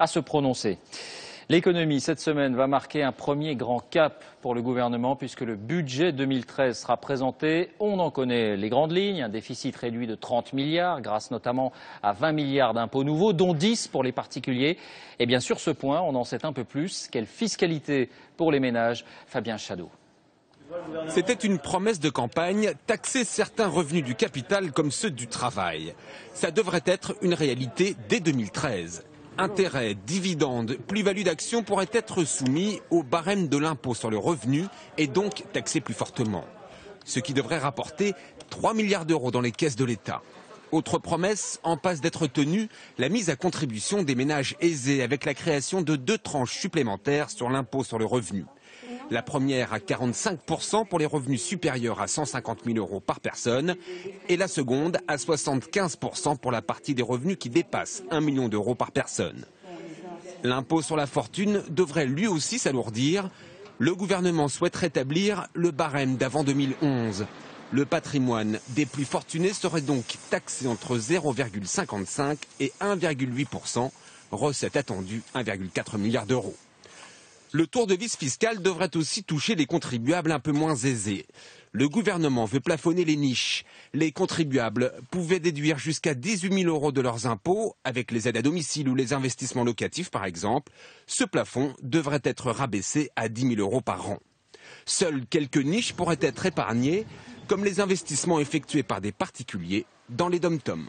à se prononcer. L'économie, cette semaine, va marquer un premier grand cap pour le gouvernement puisque le budget 2013 sera présenté. On en connaît les grandes lignes, un déficit réduit de 30 milliards grâce notamment à 20 milliards d'impôts nouveaux, dont 10 pour les particuliers. Et bien sur ce point, on en sait un peu plus. Quelle fiscalité pour les ménages? Fabien Chadeau. C'était une promesse de campagne, taxer certains revenus du capital comme ceux du travail. Ça devrait être une réalité dès 2013. Intérêts, dividendes, plus-value d'actions pourraient être soumis au barème de l'impôt sur le revenu et donc taxés plus fortement. Ce qui devrait rapporter 3 milliards d'euros dans les caisses de l'État. Autre promesse en passe d'être tenue, la mise à contribution des ménages aisés avec la création de 2 tranches supplémentaires sur l'impôt sur le revenu. La première à 45% pour les revenus supérieurs à 150 000 euros par personne et la seconde à 75% pour la partie des revenus qui dépassent 1 million d'euros par personne. L'impôt sur la fortune devrait lui aussi s'alourdir. Le gouvernement souhaite rétablir le barème d'avant 2011. Le patrimoine des plus fortunés serait donc taxé entre 0,55 et 1,8%, recette attendue 1,4 milliard d'euros. Le tour de vis fiscal devrait aussi toucher les contribuables un peu moins aisés. Le gouvernement veut plafonner les niches. Les contribuables pouvaient déduire jusqu'à 18 000 euros de leurs impôts, avec les aides à domicile ou les investissements locatifs par exemple. Ce plafond devrait être rabaissé à 10 000 euros par an. Seules quelques niches pourraient être épargnées, comme les investissements effectués par des particuliers dans les dom-toms.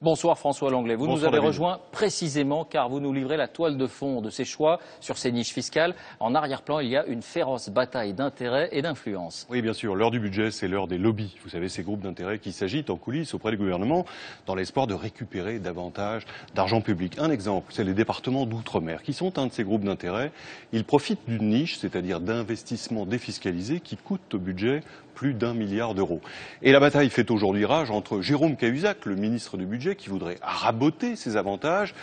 Bonsoir François Langlais. Vous nous avez David. rejoint précisément car vous nous livrez la toile de fond de ces choix sur ces niches fiscales. En arrière-plan, il y a une féroce bataille d'intérêts et d'influence. Oui, bien sûr. L'heure du budget, c'est l'heure des lobbies. Vous savez, ces groupes d'intérêts qui s'agitent en coulisses auprès du gouvernement dans l'espoir de récupérer davantage d'argent public. Un exemple, c'est les départements d'outre-mer qui sont un de ces groupes d'intérêts. Ils profitent d'une niche, c'est-à-dire d'investissements défiscalisés qui coûtent au budget plus d'1 milliard d'euros. Et la bataille fait aujourd'hui rage entre Jérôme Cahuzac, le ministre du Budget, qui voudrait raboter ces avantages,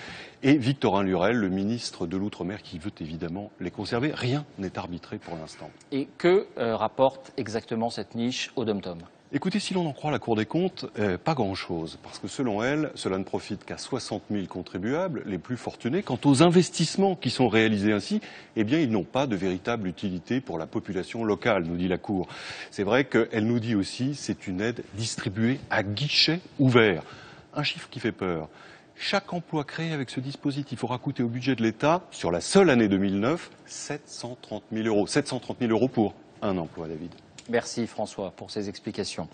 et Victorin Lurel, le ministre de l'Outre-mer, qui veut évidemment les conserver. Rien n'est arbitré pour l'instant. Et que rapporte exactement cette niche au dom-tom? Écoutez, si l'on en croit la Cour des comptes, pas grand-chose, parce que selon elle, cela ne profite qu'à 60 000 contribuables, les plus fortunés. Quant aux investissements qui sont réalisés ainsi, eh bien, ils n'ont pas de véritable utilité pour la population locale, nous dit la Cour. C'est vrai qu'elle nous dit aussi, c'est une aide distribuée à guichet ouvert. Un chiffre qui fait peur. Chaque emploi créé avec ce dispositif aura coûté au budget de l'État, sur la seule année 2009, 730 000 euros. 730 000 euros pour un emploi, David. Merci François pour ces explications.